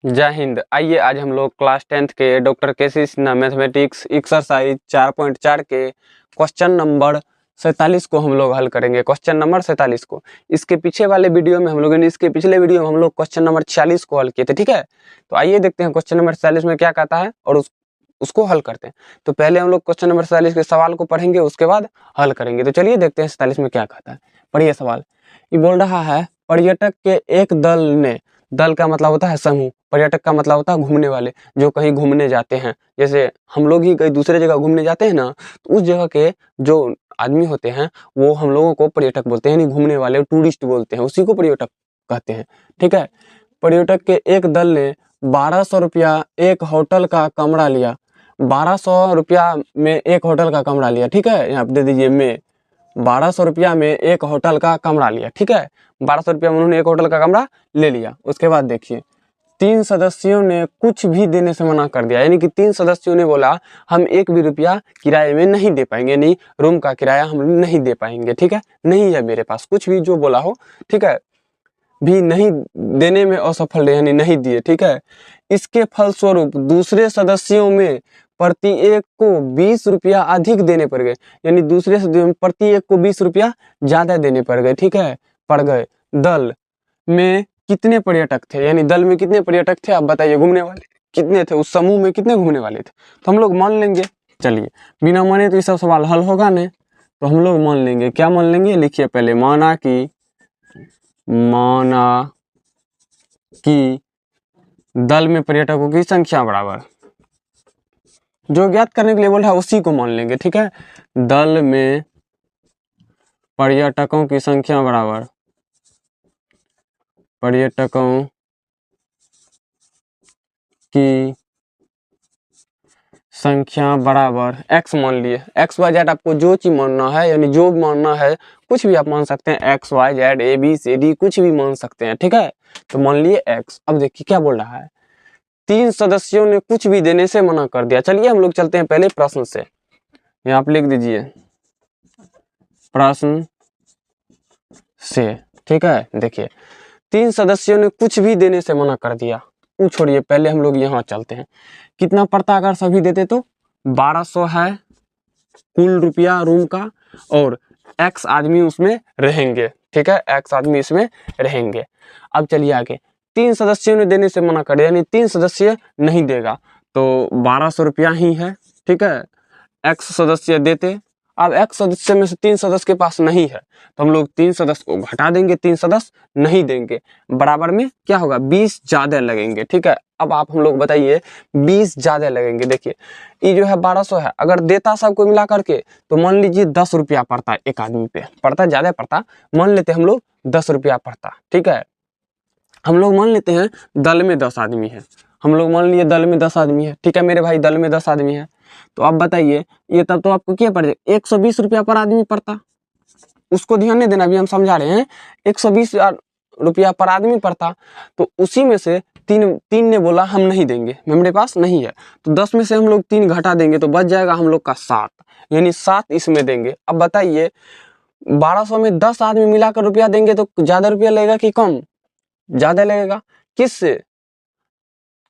जय हिंद। आइए आज हम लोग क्लास 10th के डॉक्टर केसी सिन्हा मैथमेटिक्स एक्सरसाइज 4.4 के क्वेश्चन नंबर 47 को हम लोग हल करेंगे। क्वेश्चन नंबर 47 को इसके पीछे वाले वीडियो में हम लोगों ने इसके पिछले वीडियो में हम लोग क्वेश्चन नंबर 46 को हल किए थे। ठीक है, तो आइए देखते हैं क्वेश्चन नंबर 46 में क्या कहता है और उसको हल करते हैं। तो पहले हम लोग क्वेश्चन नंबर 47 के सवाल को पढ़ेंगे, उसके बाद हल करेंगे। तो चलिए देखते हैं 47 में क्या कहता है। पढ़िए सवाल। ये बोल रहा है पर्यटक के एक दल ने, दल का मतलब होता है समूह, पर्यटक का मतलब होता है घूमने वाले, जो कहीं घूमने जाते हैं। जैसे हम लोग ही कहीं दूसरे जगह घूमने जाते हैं ना, तो उस जगह के जो आदमी होते हैं वो हम लोगों को पर्यटक बोलते हैं, यानी घूमने वाले, टूरिस्ट बोलते हैं, उसी को पर्यटक कहते हैं। ठीक है, पर्यटक के एक दल ने 1200 रुपया एक होटल का कमरा लिया। 1200 रुपया में एक होटल का कमरा लिया। ठीक है, यहाँ पे दे दीजिए में 1200 रुपया में एक होटल का कमरा लिया। ठीक है, 1200 रुपया में उन्होंने एक होटल का कमरा ले लिया। उसके बाद देखिए 3 सदस्यों ने कुछ भी देने से मना कर दिया, यानी कि 3 सदस्यों ने बोला हम एक भी रुपया किराए में नहीं दे पाएंगे, नहीं रूम का किराया हम नहीं दे पाएंगे। ठीक है, नहीं है मेरे पास, कुछ भी जो बोला हो, ठीक है, भी नहीं देने में असफल रहे, यानी नहीं दिए। ठीक है, इसके फलस्वरूप दूसरे सदस्यों में प्रति एक को 20 रुपया अधिक देने पड़ गए, यानी दूसरे सदस्यों में प्रति एक को 20 रुपया ज्यादा देने पड़ गए। ठीक है, पड़ गए। दल में कितने पर्यटक थे, यानी दल में कितने पर्यटक थे, आप बताइए, घूमने वाले कितने थे, उस समूह में कितने घूमने वाले थे। तो हम लोग मान लेंगे, चलिए बिना माने तो ये सब सवाल हल होगा नहीं, तो हम लोग मान लेंगे। क्या मान लेंगे, लिखिए पहले, माना कि दल में पर्यटकों की संख्या बराबर, जो ज्ञात करने के लिए बोला है उसी को मान लेंगे। ठीक है, दल में पर्यटकों की संख्या बराबर, पर्यटकों की संख्या बराबर x मान लिए। एक्स वाई जेड आपको जो चीज मानना है, यानी जो मानना है कुछ भी आप मान सकते हैं, X Y Z A B C D कुछ भी मान सकते हैं। ठीक है, तो मान लिए x। अब देखिए क्या बोल रहा है, 3 सदस्यों ने कुछ भी देने से मना कर दिया। चलिए हम लोग चलते हैं पहले प्रश्न से, यहाँ आप लिख दीजिए प्रश्न से। ठीक है, देखिए 3 सदस्यों ने कुछ भी देने से मना कर दिया, वो छोड़िए, पहले हम लोग यहाँ चलते हैं। कितना पड़ता अगर सभी देते तो 1200 है कुल रुपया रूम का, और x आदमी उसमें रहेंगे। ठीक है, x आदमी इसमें रहेंगे। अब चलिए आगे, 3 सदस्यों ने देने से मना कर दिया, यानी 3 सदस्य नहीं देगा, तो 1200 रुपया ही है। ठीक है, x सदस्य देते, अब x सदस्य में से 3 सदस्य के पास नहीं है, तो हम लोग 3 सदस्य को घटा देंगे, 3 सदस्य नहीं देंगे, बराबर में क्या होगा, 20 ज्यादा लगेंगे। ठीक है, अब आप हम लोग बताइए 20 ज्यादा लगेंगे। देखिए ये जो है 1200 है, अगर देता सबको मिला करके तो मान लीजिए 10 रुपया पड़ता है एक आदमी पे, पड़ता ज्यादा पड़ता, मान लेते हम लोग 10 रुपया पड़ता। ठीक है, हम लोग मान लेते हैं दल में 10 आदमी है, हम लोग मान लिए दल में 10 आदमी है। ठीक है मेरे भाई, दल में 10 आदमी है, तो आप बताइए ये तब तो आपको क्या पड़ जाए, 120 रुपया पर आदमी पड़ता। उसको ध्यान नहीं देना, अभी हम समझा रहे हैं, 120 रुपया पर आदमी पड़ता। तो उसी में से तीन ने बोला हम नहीं देंगे, मेरे पास नहीं है, तो 10 में से हम लोग 3 घटा देंगे, तो बच जाएगा हम लोग का 7, यानी 7 इसमें देंगे। अब बताइए 1200 में 10 आदमी मिलाकर रुपया देंगे तो ज्यादा रुपया लगेगा कि कम, ज्यादा लगेगा। किससे,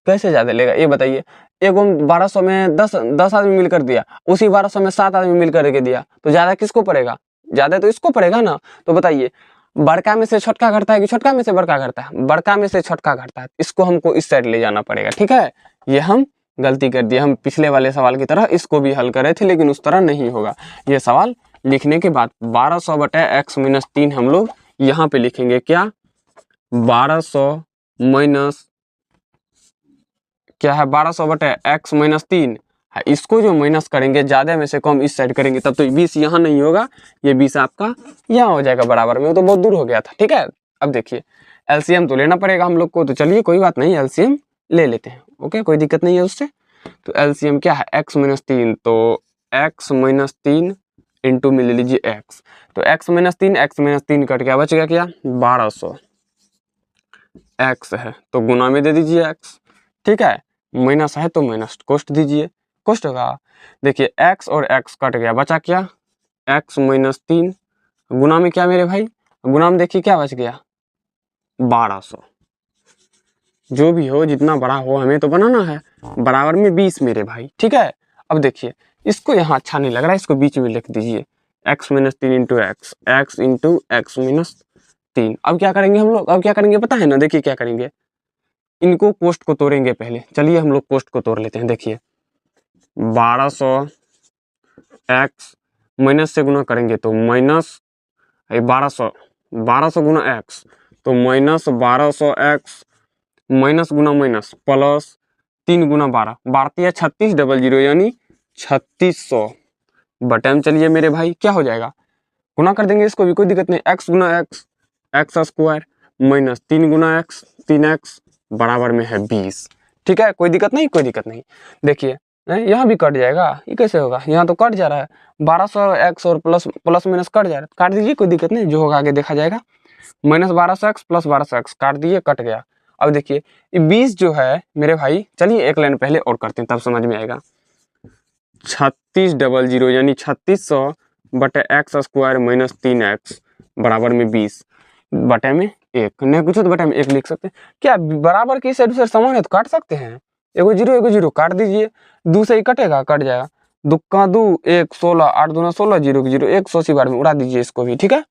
कैसे ज्यादा लेगा ये बताइए। एगो 1200 में 10 आदमी मिलकर दिया, उसी 1200 में 7 आदमी मिलकर के दिया, तो ज्यादा किसको पड़ेगा, ज्यादा तो इसको पड़ेगा ना। तो बताइए बड़का में से छोटका घटता है कि छोटका में से बड़का घटता है, बड़का में से छोटका घटता है, इसको हमको इस साइड ले जाना पड़ेगा। ठीक है, ये हम गलती कर दिए, हम पिछले वाले सवाल की तरह इसको भी हल कर रहे थे, लेकिन उस तरह नहीं होगा। ये सवाल लिखने के बाद 1200 बटे x - 3 हम लोग यहाँ पे लिखेंगे, क्या 1200 माइनस क्या है, 1200 बटे x - 3, इसको जो माइनस करेंगे ज्यादा में से कम इस साइड करेंगे, तब तो 20 यहाँ नहीं होगा, ये 20 आपका यहाँ हो जाएगा बराबर में, वो तो बहुत दूर हो गया था। ठीक है, अब देखिए एलसीएम तो लेना पड़ेगा हम लोग को, तो चलिए कोई बात नहीं, एलसीएम ले लेते हैं। ओके, कोई दिक्कत नहीं है उससे। तो एलसीएम क्या है, x - 3, तो x - 3 इंटू में ले लीजिए x, तो x - 3 कट गया, बच गया क्या 1200, x है तो गुना में दे दीजिए x। ठीक है, माइनस है तो माइनस कोष्ट दीजिए, कोष्ट होगा। देखिए x और x कट गया, बचा क्या x - 3, गुना में क्या मेरे भाई, गुना में देखिए क्या बच गया 1200। जो भी हो, जितना बड़ा हो हमें तो बनाना है, बराबर में 20 मेरे भाई। ठीक है, अब देखिए इसको यहाँ अच्छा नहीं लग रहा है, इसको बीच में लिख दीजिए x - 3 into x, x into x -3। अब क्या करेंगे हम लोग, अब क्या करेंगे पता है ना, देखिए क्या करेंगे, इनको कोष्ट को तोड़ेंगे पहले। चलिए हम लोग कोष्ट को तोड़ लेते हैं। देखिए 1200 एक्स माइनस से गुना करेंगे तो माइनस 1200 गुना एक्स तो माइनस 1200 एक्स माइनस गुना माइनस प्लस 3 गुना 12, 12 36 डबल जीरो यानी 3600 बटन। चलिए मेरे भाई क्या हो जाएगा, गुना कर देंगे इसको भी, कोई दिक्कत नहीं। एक्स गुना एक्स, एक्स स्क्वायर माइनस 3 गुना एक्स, 3x बराबर में है 20। ठीक है, कोई दिक्कत नहीं, कोई दिक्कत नहीं। देखिए यहाँ भी कट जाएगा, ये कैसे होगा, यहाँ तो कट जा रहा है, 1200 एक्स और प्लस प्लस माइनस कट जा रहा है, काट दीजिए कोई दिक्कत नहीं, जो होगा आगे देखा जाएगा। माइनस 1200 एक्स प्लस 1200 एक्स काट दिए, कट गया। अब देखिए ये 20 जो है मेरे भाई, चलिए एक लाइन पहले और करते हैं तब समझ में आएगा। 36 डबल जीरो यानी 3600 बटे एक्स स्क्वायर माइनस 3x बराबर में 20 बटे में 1, नहीं कुछ तो बटे में 1 लिख सकते हैं। क्या बराबर की साइड से समान है तो काट सकते हैं, एगो जीरो काट दीजिए, 2 से ही कटेगा, कट जाएगा, 2 का 2 1 16, 8 दूना 16, 0 की 0, 180 बार में उड़ा दीजिए इसको भी। ठीक है,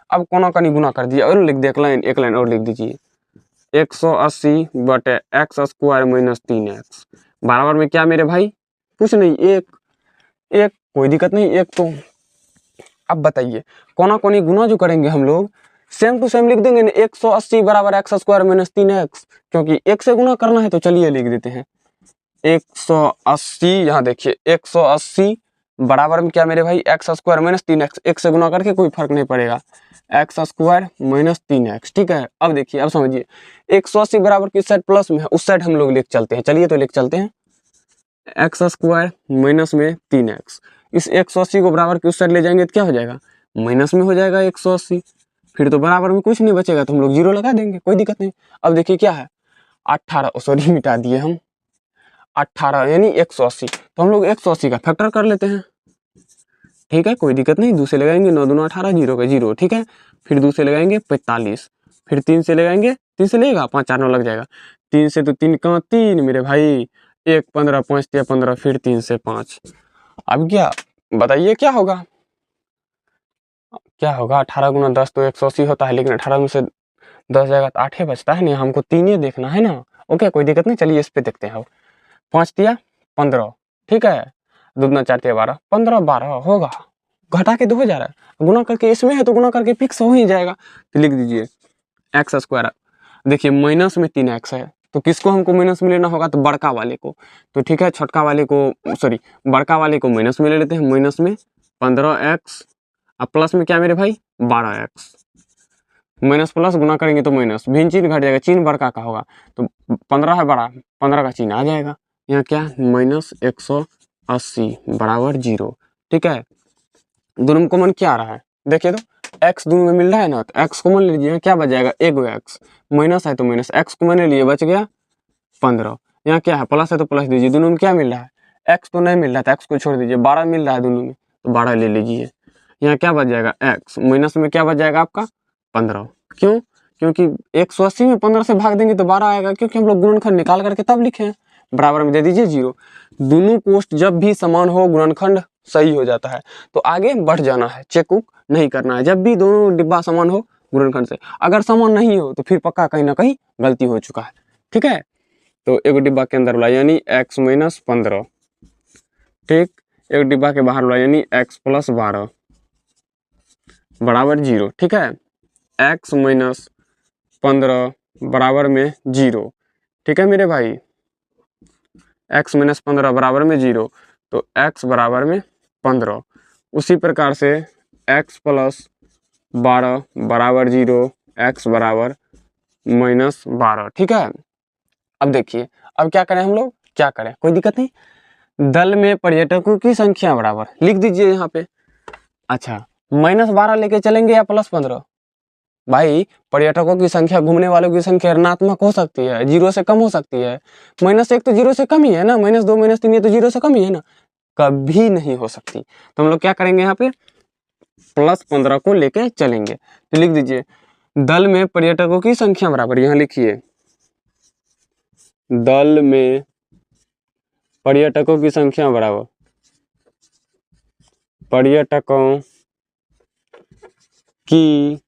अब कोना कनी गुना कर दीजिए और लिख दे, एक लाइन और लिख दीजिए 180 बटे एक्स स्क्वायर माइनस 3x बराबर में क्या मेरे भाई, कुछ नहीं, एक कोई दिक्कत नहीं, एक तो। अब बताइए कोना कोनी गुना जो करेंगे हम लोग सेम टू सेम लिख देंगे ना, 180 बराबर एक्स स्क्वायर माइनस 3x, क्योंकि एक से गुना करना है तो चलिए लिख देते हैं 180। यहाँ देखिए 180 बराबर में क्या मेरे भाई, एक्स स्क्वायर माइनस 3x, एक से गुना करके कोई फर्क नहीं पड़ेगा, एक्स स्क्वायर माइनस 3x। ठीक है, अब देखिए, अब समझिए 180 बराबर किस साइड प्लस में है, उस साइड हम लोग लिख चलते हैं। चलिए तो लिख चलते हैं एक्स स्क्वायर माइनस में 3x, इस 180 को बराबर के उस साइड ले जाएंगे तो क्या हो जाएगा, माइनस में हो जाएगा 180, फिर तो बराबर में कुछ नहीं बचेगा तो हम लोग जीरो लगा देंगे, कोई दिक्कत नहीं। अब देखिए क्या है 18, सॉरी मिटा दिए हम, 18 यानी 180, तो हम लोग 180 का फैक्टर कर लेते हैं। ठीक है, कोई दिक्कत नहीं, 2 से लगाएंगे 9 दूना 18, 0 का 0। ठीक है, फिर 2 से लगाएंगे 45, फिर 3 से लगाएंगे, 3 से लगेगा 5 4 9 लग जाएगा, 3 से तो 3 का 3 मेरे भाई, 1 15 5 3 15, फिर 3 से 5। अब क्या बताइए क्या होगा, क्या होगा, 18 गुना 10 तो 180 होता है, लेकिन 18 में से 10 जाएगा तो 8 ही बचता है ना, हमको 3 ही देखना है ना। ओके, कोई दिक्कत नहीं, चलिए इस पे देखते हैं। 5 दिया 15, ठीक है, 2 दूना 4 दिया 12, 15 12 होगा, घटा के 2 हो जा रहा है, गुना करके इसमें है तो गुना करके फिक्स हो ही जाएगा। तो लिख दीजिए एक्स स्क्वायर। देखिए माइनस में 3x है तो किसको हमको माइनस में लेना होगा, तो बड़का वाले को। तो ठीक है, छोटका वाले को, सॉरी बड़का वाले को माइनस में ले लेते हैं, माइनस में 15x, अब प्लस में क्या मेरे भाई 12x, माइनस प्लस गुना करेंगे तो माइनस, भिन्न चिन्ह घट जाएगा, चिन्ह बड़का का होगा तो 15 है बड़ा, 15 का चिन्ह आ जाएगा, यहाँ क्या -180 बराबर 0। ठीक है, दोनों में कॉमन क्या आ रहा है, देखिए तो x दोनों में मिल रहा है ना, तो x कॉमन ले लीजिए, क्या बच जाएगा, एक x, माइनस है तो माइनस, x कॉमन ले लिए, बच गया 15। यहाँ क्या है, प्लस है तो प्लस दीजिए, दोनों में क्या मिल रहा है, x तो नहीं मिल रहा था, x को छोड़ दीजिए, 12 मिल रहा है दोनों में तो 12 ले लीजिए। यहाँ क्या बच जाएगा x, माइनस में क्या बच जाएगा आपका 15, क्यों, क्योंकि 180 में 15 से भाग देंगे तो 12 आएगा, क्योंकि हम लोग गुणनखंड निकाल करके तब लिखे हैं, बराबर में दे दीजिए 0। दोनों कोष्ट जब भी समान हो गुणनखंड सही हो जाता है, तो आगे बढ़ जाना है, चेक उक नहीं करना है, जब भी दोनों डिब्बा समान हो गुणनखंड से, अगर समान नहीं हो तो फिर पक्का कहीं ना कहीं गलती हो चुका है। ठीक है, तो एक डिब्बा के अंदर वाला यानी x - 15, ठीक, एक डिब्बा के बाहर वाला यानी x + 12 बराबर 0। ठीक है, x - 15 बराबर में 0। ठीक है मेरे भाई, x - 15 बराबर में 0, तो x बराबर में 15। उसी प्रकार से x + 12 बराबर 0, x बराबर -12। ठीक है, अब देखिए अब क्या करें हम लोग, क्या करें कोई दिक्कत नहीं, दल में पर्यटकों की संख्या बराबर लिख दीजिए यहाँ पे। अच्छा, -12 लेके चलेंगे या +15, भाई पर्यटकों की संख्या, घूमने वालों की संख्या ऋणात्मक हो सकती है, 0 से कम हो सकती है, -1 तो 0 से कम ही है ना, -2 -3 ये तो 0 से कम ही है ना, कभी नहीं हो सकती। तो हम लोग क्या करेंगे यहाँ पे +15 को लेके चलेंगे, तो लिख दीजिए दल में पर्यटकों की संख्या बराबर, यहाँ लिखिए दल में पर्यटकों की संख्या बराबर पर्यटकों की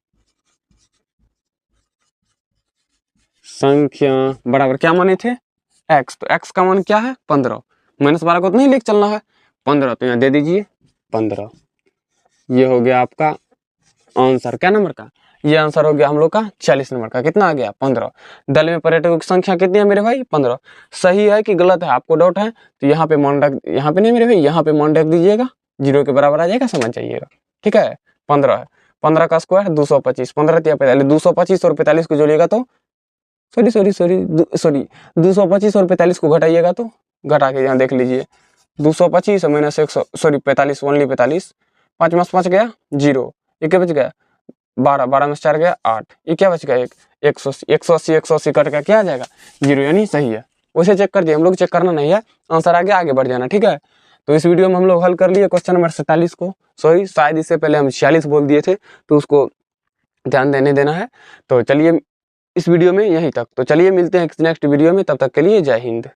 संख्या बराबर क्या माने थे x, तो x का मान क्या है 15, -12 को तो नहीं लेके चलना है 15, तो यहाँ दे दीजिए 15। ये हो गया आपका आंसर क्या नंबर का, ये आंसर हो गया हम लोग का 40 नंबर का। कितना आ गया 15। दल में पर्यटकों की संख्या कितनी है मेरे भाई 15। सही है कि गलत है आपको डाउट है तो यहाँ पे मान रख, यहाँ पे नहीं मेरे भाई, यहाँ पे मान रख दीजिएगा, 0 के बराबर आ जाएगा, समझ जाइएगा। ठीक है 15 है, 15 का स्क्वायर 225, 15 या 45, 225 और 45 को जोड़िएगा तो सॉरी 225 और 45 को घटाइएगा तो घटा के यहाँ देख लीजिए 225 माइनस 100 सॉरी 45 ओनली 45, 5 में 5 गया 0, ये क्या बच गया 12, 12 में 4 गया 8, ये क्या बच गया 180 कट का क्या आ जाएगा 0, यानी सही है। वैसे चेक कर दिए, हम लोग चेक करना नहीं है, आंसर आगे बढ़ जाना। ठीक है तो इस वीडियो में हम लोग हल कर लिए क्वेश्चन नंबर 47 को, सॉरी शायद इससे पहले हम 46 बोल दिए थे तो उसको ध्यान देना है। तो चलिए इस वीडियो में यहीं तक, तो चलिए मिलते हैं नेक्स्ट वीडियो में, तब तक के लिए जय हिंद।